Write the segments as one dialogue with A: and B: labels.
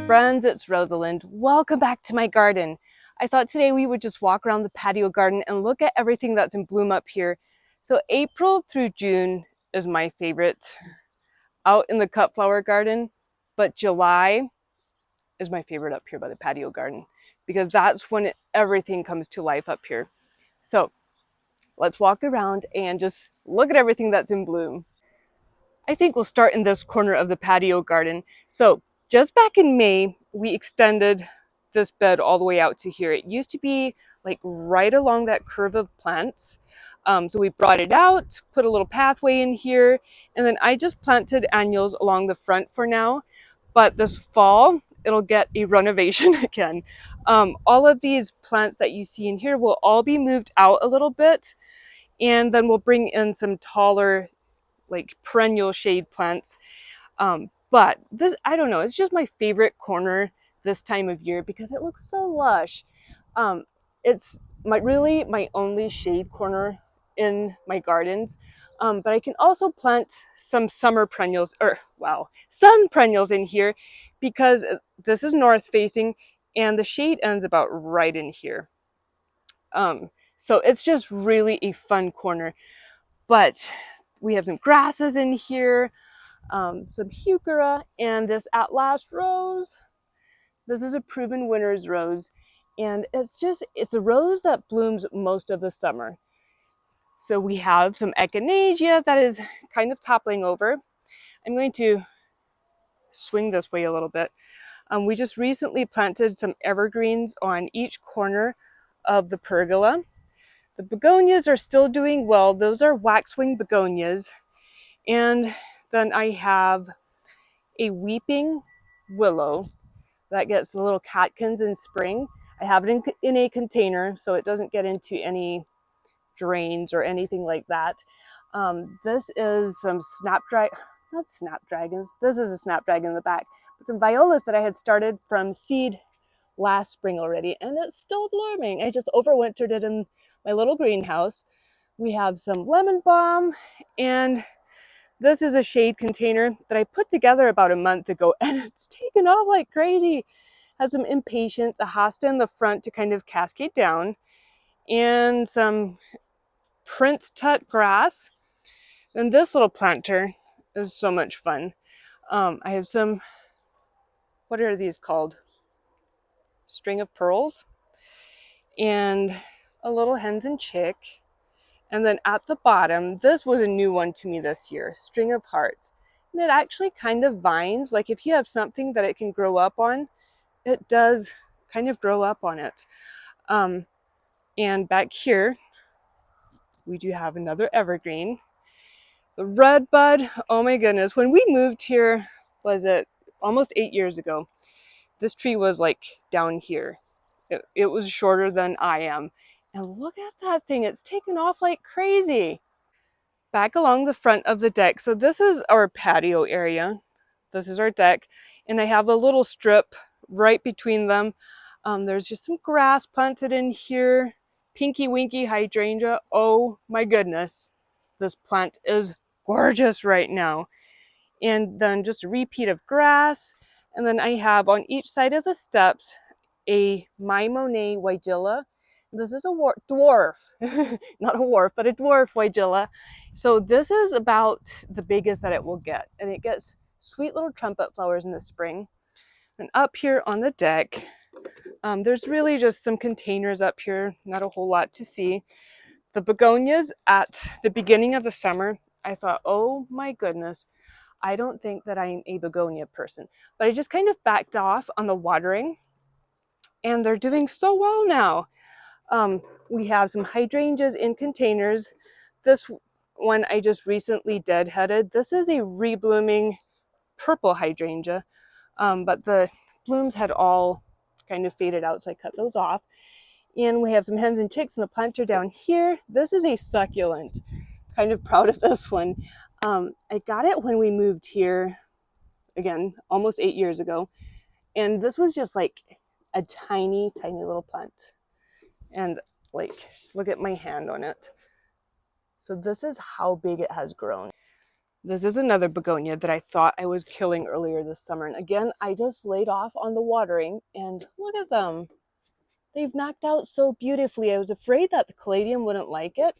A: Friends, it's Rosalind. Welcome back to my garden. I thought today we would just walk around the patio garden and look at everything that's in bloom up here. So April through June is my favorite out in the cut flower garden, but July is my favorite up here by the patio garden because that's when everything comes to life up here. So let's walk around and just look at everything that's in bloom. I think we'll start in this corner of the patio garden. So just back in May, we extended this bed all the way out to here. It used to be like right along that curve of plants. So we brought it out, put a little pathway in here, and then I just planted annuals along the front for now. But this fall, it'll get a renovation again. All of these plants that you see in here will all be moved out a little bit, and then we'll bring in some taller like perennial shade plants. But this, I don't know, it's just my favorite corner this time of year because it looks so lush. It's really my only shade corner in my gardens. But I can also plant some summer perennials, sun perennials in here because this is north facing and the shade ends about right in here. So it's just really a fun corner. But we have some grasses in here, some heuchera, and this at last rose. This is a proven winner's rose, and it's a rose that blooms most of the summer. So we have some echinacea that is kind of toppling over. I'm going to swing this way a little bit. We just recently planted some evergreens on each corner of the pergola. The begonias are still doing well. Those are waxwing begonias. And then I have a weeping willow that gets the little catkins in spring. I have it in a container so it doesn't get into any drains or anything like that. This is some snapdragons. This is a snapdragon in the back. But some violas that I had started from seed last spring already, and it's still blooming. I just overwintered it in my little greenhouse. We have some lemon balm, and this is a shade container that I put together about a month ago, and it's taken off like crazy. Has some impatiens, a hosta in the front to kind of cascade down, and some Prince Tut grass. And this little planter is so much fun. I have some, what are these called? String of pearls, and a little hens and chick. And then at the bottom, this was a new one to me this year, string of hearts. And it actually kind of vines, like if you have something that it can grow up on, it does kind of grow up on it. And back here, we do have another evergreen. The Redbud, oh my goodness, when we moved here, was it almost 8 years ago, this tree was like down here. It was shorter than I am. And look at that thing, it's taken off like crazy. Back along the front of the deck, so this is our patio area. This is our deck, and I have a little strip right between them. There's just some grass planted in here. Pinky Winky hydrangea. Oh my goodness, this plant is gorgeous right now. And then just a repeat of grass. And then I have on each side of the steps a My Monet weigela. This is a dwarf, not a wharf, but a dwarf weigela. So this is about the biggest that it will get. And it gets sweet little trumpet flowers in the spring. And up here on the deck, there's really just some containers up here, not a whole lot to see. The begonias at the beginning of the summer, I thought, oh my goodness, I don't think that I'm a begonia person. But I just kind of backed off on the watering, and they're doing so well now. We have some hydrangeas in containers. This one I just recently deadheaded. This is a reblooming purple hydrangea, but the blooms had all kind of faded out, so I cut those off. And we have some hens and chicks in the planter down here. This is a succulent. Kind of proud of this one. I got it when we moved here, again, almost 8 years ago. And this was just like a tiny, tiny little plant. And like, look at my hand on it. So this is how big it has grown. This is another begonia that I thought I was killing earlier this summer. And again, I just laid off on the watering and look at them. They've knocked out so beautifully. I was afraid that the caladium wouldn't like it,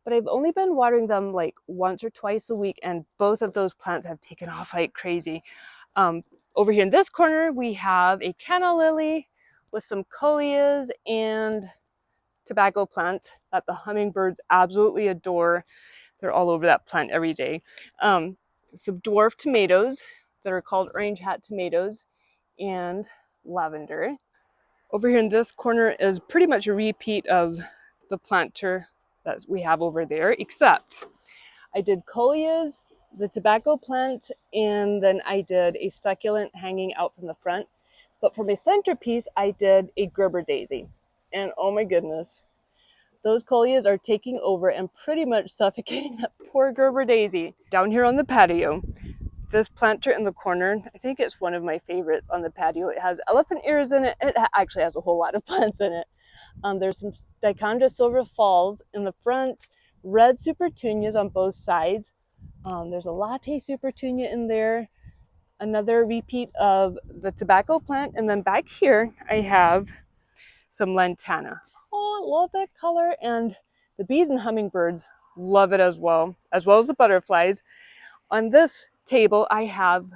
A: but I've only been watering them like once or twice a week, and both of those plants have taken off like crazy. Over here in this corner, we have a canna lily with some coleus and tobacco plant that the hummingbirds absolutely adore. They're all over that plant every day. Some dwarf tomatoes that are called orange hat tomatoes and lavender. Over here in this corner is pretty much a repeat of the planter that we have over there, except I did coleus, the tobacco plant, and then I did a succulent hanging out from the front. But for my centerpiece, I did a Gerber daisy. And oh my goodness, those coleus are taking over and pretty much suffocating that poor Gerber daisy. Down here on the patio, this planter in the corner, I think it's one of my favorites on the patio. It has elephant ears in it. It actually has a whole lot of plants in it. There's some Dichondra silver falls in the front, red supertunias on both sides. There's a latte supertunia in there, another repeat of the tobacco plant, and then back here I have some lantana. Oh, I love that color, and the bees and hummingbirds love it as well as the butterflies. On this table, I have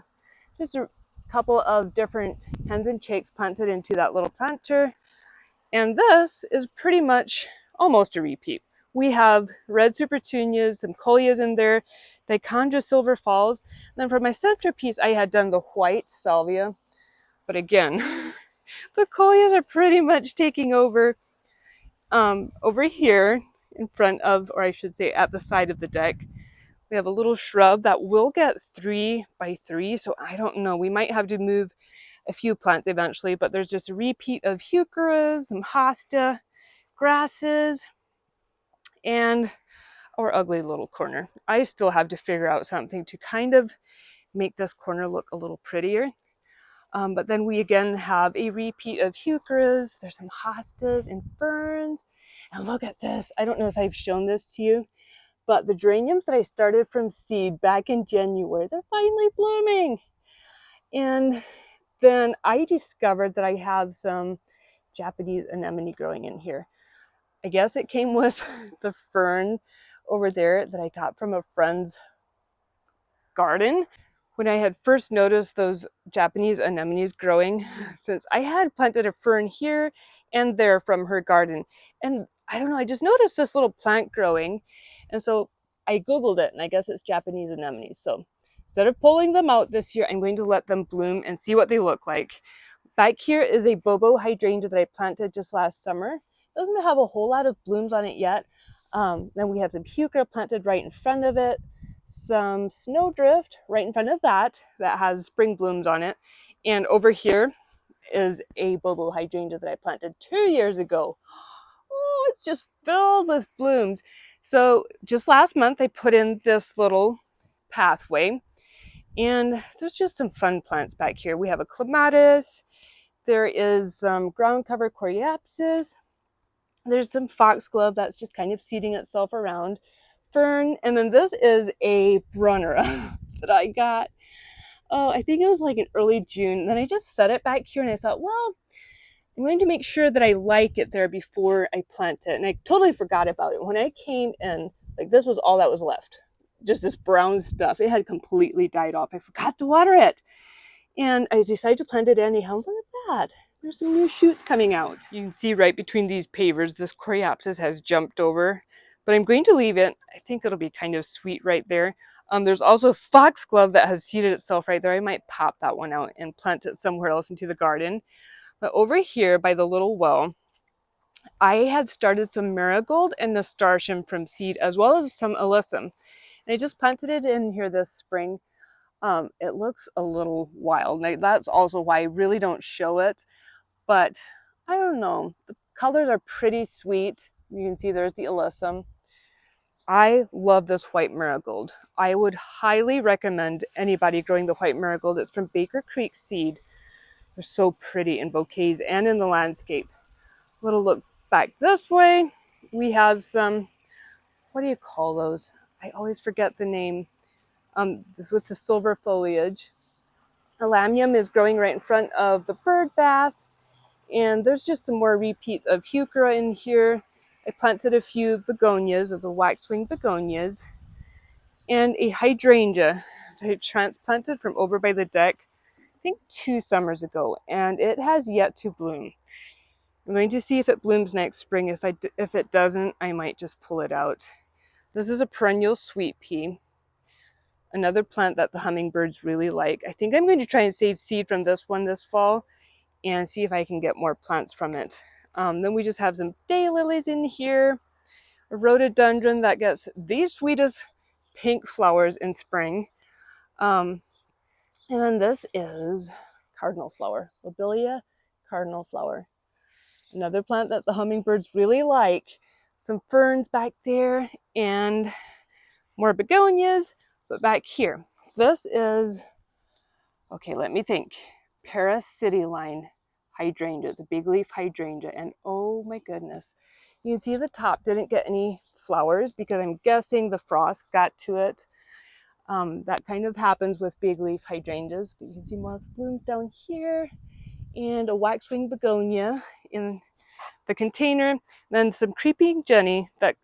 A: just a couple of different hens and chicks planted into that little planter, and this is pretty much almost a repeat. We have red supertunias, some coleus in there, Dichondra silver falls. And then for my centerpiece, I had done the white salvia, but again, the coleus are pretty much taking over. Over here in front of, or I should say at the side of the deck, we have a little shrub that will get 3 by 3, so I don't know. We might have to move a few plants eventually, but there's just a repeat of heucheras, some hosta, grasses, and our ugly little corner. I still have to figure out something to kind of make this corner look a little prettier. But then we again have a repeat of heucheras. There's some hostas and ferns. And look at this. I don't know if I've shown this to you, but the geraniums that I started from seed back in January, they're finally blooming. And then I discovered that I have some Japanese anemone growing in here. I guess it came with the fern over there that I got from a friend's garden. When I had first noticed those Japanese anemones growing, since I had planted a fern here and there from her garden, and I don't know, I just noticed this little plant growing, and so I Googled it, and I guess it's Japanese anemones. So instead of pulling them out this year, I'm going to let them bloom and see what they look like. Back here is a bobo hydrangea that I planted just last summer. It doesn't have a whole lot of blooms on it yet. Then we have some heuchera planted right in front of it, some snowdrift right in front of that has spring blooms on it, and over here is a bobo hydrangea that I planted 2 years ago. Oh, it's just filled with blooms. So just last month I put in this little pathway, and there's just some fun plants back here. We have a clematis, there is some ground cover coreopsis, there's some foxglove that's just kind of seeding itself around, fern, and then this is a brunnera that I got. Oh, I think it was like in early June. And then I just set it back here and I thought, well, I'm going to make sure that I like it there before I plant it. And I totally forgot about it. When I came in, like this was all that was left. Just this brown stuff. It had completely died off. I forgot to water it. And I decided to plant it anyhow. Look at that. There's some new shoots coming out. You can see right between these pavers, this coreopsis has jumped over. But I'm going to leave it. I think it'll be kind of sweet right there. There's also foxglove that has seeded itself right there. I might pop that one out and plant it somewhere else into the garden. But over here by the little well, I had started some marigold and nasturtium from seed, as well as some alyssum. And I just planted it in here this spring. It looks a little wild. Now, that's also why I really don't show it. But I don't know. The colors are pretty sweet. You can see there's the alyssum. I love this white marigold. I would highly recommend anybody growing the white marigold. It's from Baker Creek Seed. They're so pretty in bouquets and in the landscape. A little look back this way. We have some, what do you call those? I always forget the name. with the silver foliage. Alamium is growing right in front of the bird bath. And there's just some more repeats of heuchera in here. I planted a few begonias, of the waxwing begonias, and a hydrangea that I transplanted from over by the deck, I think 2 summers ago, and it has yet to bloom. I'm going to see if it blooms next spring. If it doesn't, I might just pull it out. This is a perennial sweet pea, another plant that the hummingbirds really like. I think I'm going to try and save seed from this one this fall and see if I can get more plants from it. Then we just have some daylilies in here, a rhododendron that gets the sweetest pink flowers in spring. And then this is cardinal flower, lobelia cardinal flower. Another plant that the hummingbirds really like. Some ferns back there and more begonias, but back here, this is, okay, let me think, Paris City Line hydrangea. It's a big leaf hydrangea, and oh my goodness, you can see the top didn't get any flowers because I'm guessing the frost got to it. That kind of happens with big leaf hydrangeas, but you can see more blooms down here, and a waxwing begonia in the container. Then some creeping Jenny that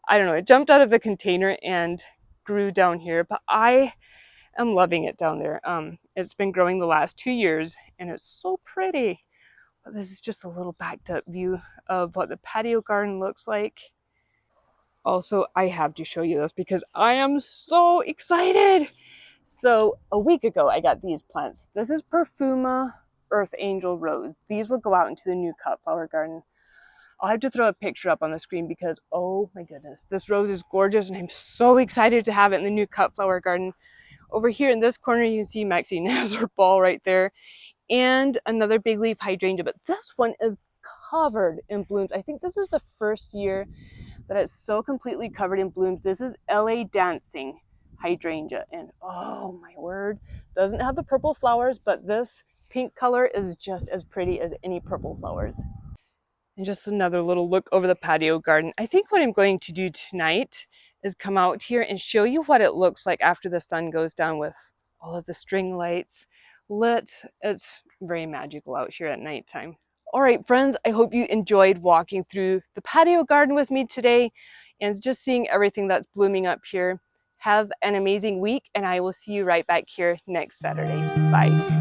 A: I don't know, it jumped out of the container and grew down here, but I am loving it down there. It's been growing the last 2 years and it's so pretty. But this is just a little backed up view of what the patio garden looks like. Also, I have to show you this because I am so excited. So a week ago, I got these plants. This is Perfuma Earth Angel Rose. These will go out into the new cut flower garden. I'll have to throw a picture up on the screen because, oh my goodness, this rose is gorgeous and I'm so excited to have it in the new cut flower garden. Over here in this corner, you can see Maxine has her ball right there and another big leaf hydrangea, but this one is covered in blooms. I think this is the first year that it's so completely covered in blooms. This is LA Dancing hydrangea, and oh my word, doesn't have the purple flowers, but this pink color is just as pretty as any purple flowers. And just another little look over the patio garden. I think what I'm going to do tonight is come out here and show you what it looks like after the sun goes down with all of the string lights lit. It's very magical out here at nighttime. All right, friends, I hope you enjoyed walking through the patio garden with me today and just seeing everything that's blooming up here. Have an amazing week, and I will see you right back here next Saturday. Bye.